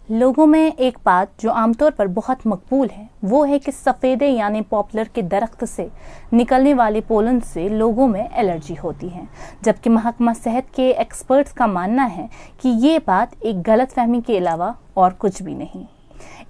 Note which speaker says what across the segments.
Speaker 1: लोगों में एक बात जो आमतौर पर बहुत मकबूल है वो है कि सफ़ेदे यानी पॉपुलर के दरख्त से निकलने वाले पोलन से लोगों में एलर्जी होती है, जबकि महकमा सेहत के एक्सपर्ट्स का मानना है कि ये बात एक गलतफहमी के अलावा और कुछ भी नहीं।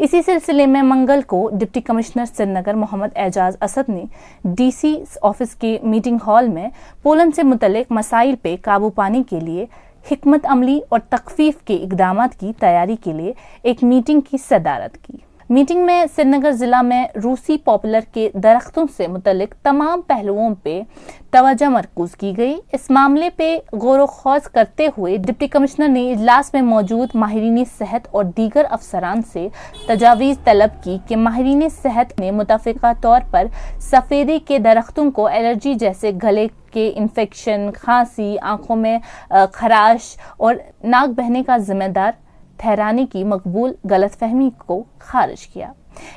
Speaker 1: इसी सिलसिले में मंगल को डिप्टी कमिश्नर श्रीनगर मोहम्मद एजाज असद ने डीसी ऑफिस के मीटिंग हॉल में पोलन से मुतल्लिक मसाइल पे काबू पाने के लिए हिकमत अमली और तखफीफ के इक़दामात की तैयारी के लिए एक मीटिंग की सदारत की। मीटिंग में श्रीनगर ज़िला में रूसी पॉपुलर के दरख्तों से मुतल्लिक तमाम पहलुओं पे तवज्जो मरकूज़ की गई। इस मामले पे गौर ख़ौज़ करते हुए डिप्टी कमिश्नर ने इजलास में मौजूद माहिरीन सेहत और दीगर अफसरान से तजावीज़ तलब की कि माहिरीन सेहत ने मुतफ़िक़ा तौर पर सफ़ेदे के दरख्तों को एलर्जी जैसे गले के इन्फेक्शन, खांसी, आँखों में खराश और नाक बहने का जिम्मेदार ठहराने की मकबूल गलतफहमी को खारिज किया।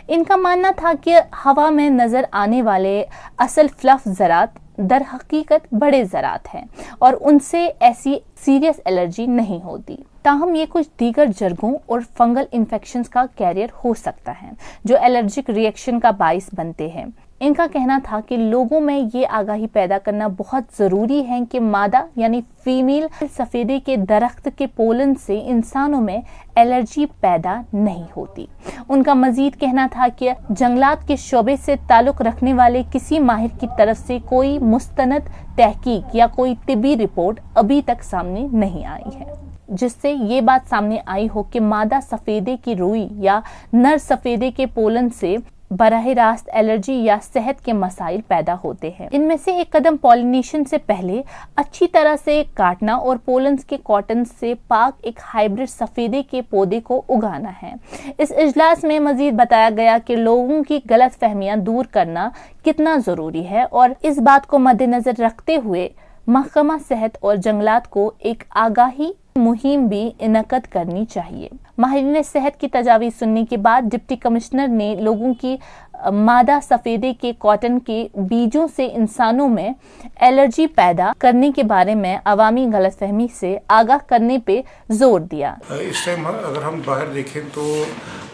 Speaker 1: इनका मानना था कि हवा में नजर आने वाले असल फ्लफ ज़रात दर हकीकत बड़े ज़रात हैं और उनसे ऐसी सीरियस एलर्जी नहीं होती। ताहम ये कुछ दीगर जरगों और फंगल इन्फेक्शंस का कैरियर हो सकता है जो एलर्जिक रिएक्शन का बाइस बनते हैं। इनका कहना था कि लोगों में ये आगाही पैदा करना बहुत ज़रूरी है कि मादा यानी फीमेल सफ़ेदे के दरख्त के पोलन से इंसानों में एलर्जी पैदा नहीं होती। उनका मजीद कहना था कि जंगलात के शोबे से ताल्लुक़ रखने वाले किसी माहिर की तरफ से कोई मुस्तनद तहकीक या कोई तिबी रिपोर्ट अभी तक सामने नहीं आई है जिससे ये बात सामने आई हो कि मादा सफ़ेदे की रुई या नर सफ़ेदे के पोलन से बराह रास्त एलर्जी या सेहत के मसाइल पैदा होते हैं। इनमें से एक कदम पॉलिनेशन से पहले अच्छी तरह से काटना और पोलन्स के कॉटन से पाक एक हाइब्रिड सफ़ेदे के पौधे को उगाना है। इस इजलास में मजीद बताया गया कि लोगों की गलत फहमियाँ दूर करना कितना ज़रूरी है और इस बात को मद्देनज़र रखते हुए महकमा सेहत और जंगलात को एक आगाही मुहिम भी इनक़द करनी चाहिए। माहिरीन सेहत की तजावीज़ सुनने के बाद डिप्टी कमिश्नर ने लोगों की मादा सफ़ेदे के कॉटन के बीजों से इंसानों में एलर्जी पैदा करने के बारे में अवामी गलतफहमी से आगाह करने पे जोर दिया।
Speaker 2: इस टाइम अगर हम बाहर देखें तो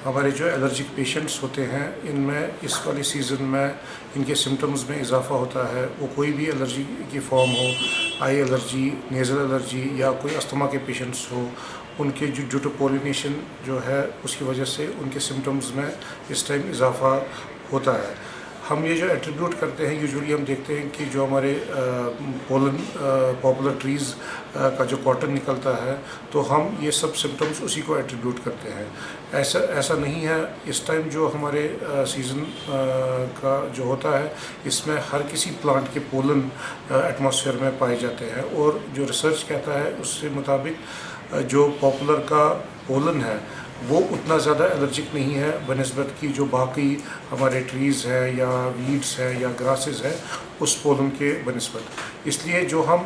Speaker 2: हमारे जो एलर्जिक पेशेंट्स होते हैं इनमें इस वाली सीज़न में इनके सिम्टम्स में इजाफा होता है। वो कोई भी एलर्जी की फॉर्म हो, आई एलर्जी, नेज़ल एलर्जी या कोई अस्थमा के पेशेंट्स हो, उनके ड्यू टू पोलिनेशन जो है उसकी वजह से उनके सिम्टम्स में इस टाइम इजाफा होता है। हम ये जो एट्रीब्यूट करते हैं यूजुअली हम देखते हैं कि जो हमारे पोलन पॉपुलर ट्रीज़ का जो कॉटन निकलता है तो हम ये सब सिम्टम्स उसी को एट्रीब्यूट करते हैं। ऐसा नहीं है। इस टाइम जो हमारे सीज़न का जो होता है इसमें हर किसी प्लांट के पोलन एटमॉस्फेयर में पाए जाते हैं और जो रिसर्च कहता है उसके मुताबिक जो पॉपुलर का पोलन है वो उतना ज़्यादा एलर्जिक नहीं है बनिस्बत की जो बाकी हमारे ट्रीज़ है या वीड्स है या ग्रासेस है उस पोलन के बनिस्बत। इसलिए जो हम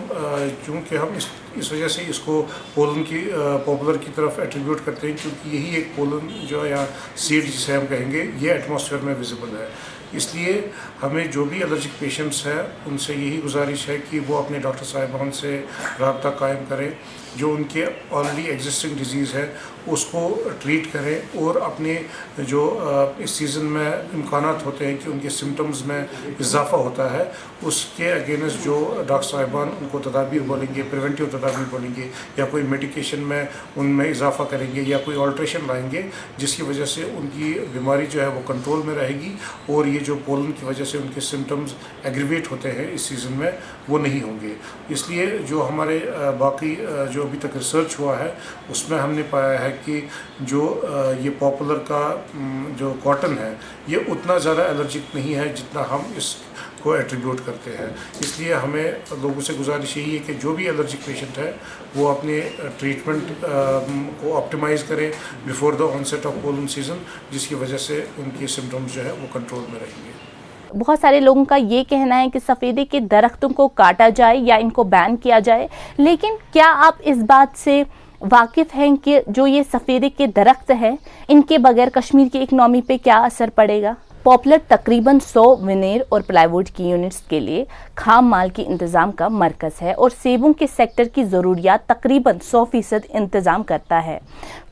Speaker 2: चूँकि हम इस वजह से इसको पोलन की पॉपुलर की तरफ एट्रीब्यूट करते हैं क्योंकि यही एक पोलन जो या सीड जिसे हम कहेंगे ये एटमॉस्फेयर में विजिबल है। इसलिए हमें जो भी एलर्जिक पेशेंट्स हैं उनसे यही गुजारिश है कि वो अपने डॉक्टर साहिबान से रब्ता कायम करें, जो उनके ऑलरेडी एग्जिस्टिंग डिजीज़ है उसको ट्रीट करें और अपने जो इस सीज़न में इम्कानात होते हैं कि उनके सिम्टम्स में इजाफा होता है उसके अगेंस्ट जो डॉक्टर साहिबान उनको तदाबीर बोलेंगे, प्रिवेंटिव तदाबीर बोलेंगे या कोई मेडिकेशन में उनमें इजाफा करेंगे या कोई ऑल्ट्रेशन लाएंगे जिसकी वजह से उनकी बीमारी जो है वो कंट्रोल में रहेगी और ये जो पोलन की वजह से उनके सिम्टम्स एग्रीवेट होते हैं इस सीज़न में वो नहीं होंगे। इसलिए जो हमारे बाकी जो अभी तक रिसर्च हुआ है उसमें हमने पाया है कि जो ये पॉपुलर का जो कॉटन है ये उतना ज़्यादा एलर्जिक नहीं है जितना हम इसको एट्रीब्यूट करते हैं। इसलिए हमें लोगों से गुजारिश यही है कि जो भी एलर्जिक पेशेंट है वो अपने ट्रीटमेंट को ऑप्टिमाइज़ करें before the onset of pollen season जिसकी वजह से उनके सिम्टम्स जो है वो कंट्रोल में रहेंगे।
Speaker 1: बहुत सारे लोगों का ये कहना है कि सफ़ेदे के दरख्तों को काटा जाए या इनको बैन किया जाए, लेकिन क्या आप इस बात से वाकिफ़ हैं कि जो ये सफ़ेदे के दरख्त हैं इनके बगैर कश्मीर की इकनॉमी पे क्या असर पड़ेगा? पॉपुलर तकरीबन 100 विनेर और प्लाईवुड की यूनिट्स के लिए खाम माल की इंतज़ाम का मरकज़ है और सेबों के सेक्टर की ज़रूरियात तकरीबन 100% इंतज़ाम करता है।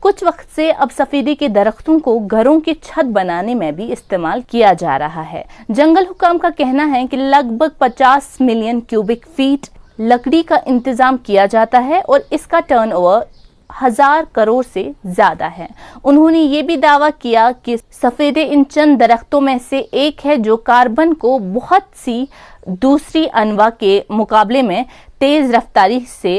Speaker 1: कुछ वक्त से अब सफ़ेदे के दरख्तों को घरों की छत बनाने में भी इस्तेमाल किया जा रहा है। जंगल हुकाम का कहना है कि लगभग 50 मिलियन क्यूबिक फीट लकड़ी का इंतज़ाम किया जाता है और इसका टर्नओवर 1000 करोड़ से ज्यादा है। उन्होंने ये भी दावा किया कि सफेदे इन चंद दरख्तों में से एक है जो कार्बन को बहुत सी दूसरी अनवा के मुकाबले में तेज रफ्तारी से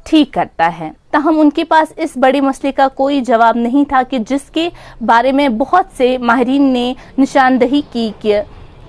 Speaker 1: ठीक करता है। ताहम उनके पास इस बड़े मसले का कोई जवाब नहीं था कि जिसके बारे में बहुत से माहिरीन ने निशानदही की कि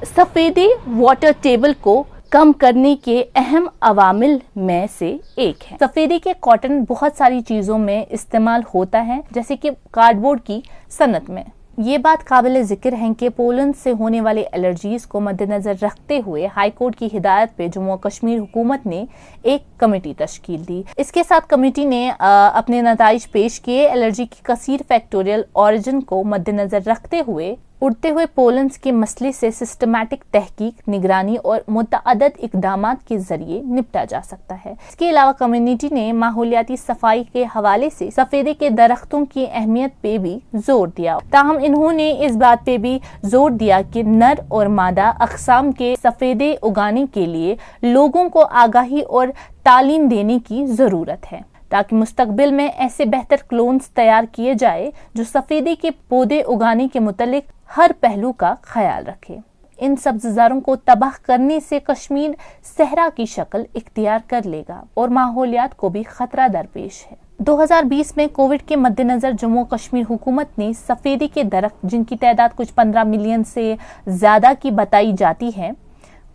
Speaker 1: सफेदे वाटर टेबल को कम करने के अहम अवामिल में से एक है। सफेदे के कॉटन बहुत सारी चीज़ों में इस्तेमाल होता है, जैसे कि कार्डबोर्ड की सनत में। ये बात काबिल जिक्र है कि पोलन से होने वाले एलर्जीज को मद्देनजर रखते हुए हाई कोर्ट की हिदायत पे जम्मू और कश्मीर हुकूमत ने एक कमेटी तश्कील दी। इसके साथ कमेटी ने अपने नताइज पेश किए। एलर्जी की कसीर फैक्टोरियल ऑरिजिन को मद्देनजर रखते हुए उड़ते हुए पोलन्स के मसले से सिस्टमैटिक तहकीक, निगरानी और मुतअद्दिद इक़दामात के जरिए निपटा जा सकता है। इसके अलावा कम्युनिटी ने माहौलियाती सफाई के हवाले से सफेदे के दरख्तों की अहमियत पे भी जोर दिया। ताहम इन्होंने इस बात पे भी जोर दिया कि नर और मादा अक़साम के सफेदे उगाने के लिए लोगों को आगाही और तालीम देने की ज़रूरत है ताकि मुस्तकबिल में ऐसे बेहतर क्लोन्स तैयार किए जाए जो सफेदे के पौधे उगाने के मुतल्लिक हर पहलू का ख्याल रखे। इन सब्ज़जारों को तबाह करने से कश्मीर सहरा की शक्ल इख्तियार कर लेगा और माहौलियात को भी खतरा दरपेश है। 2020 में कोविड के मद्देनजर जम्मू कश्मीर हुकूमत ने सफेदे के दरख्त, जिनकी तादाद कुछ 15 मिलियन से ज्यादा की बताई जाती है,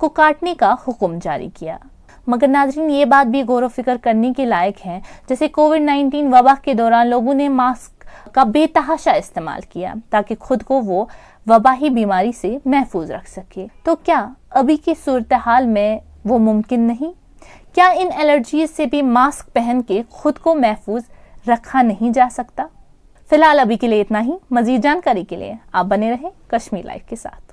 Speaker 1: को काटने का हुक्म जारी किया। मगर नाज़रीन, ये बात भी गौर व फिक्र करने के लायक है, जैसे कोविड-19 वबा के दौरान लोगों ने मास्क का बेतहाशा इस्तेमाल किया ताकि खुद को वो वबाही बीमारी से महफूज रख सके। तो क्या अभी की सूरत हाल में वो मुमकिन नहीं? क्या इन एलर्जीज से भी मास्क पहन के खुद को महफूज रखा नहीं जा सकता? फिलहाल अभी के लिए इतना ही। मजीद जानकारी के लिए आप बने रहें कश्मीर लाइव के साथ।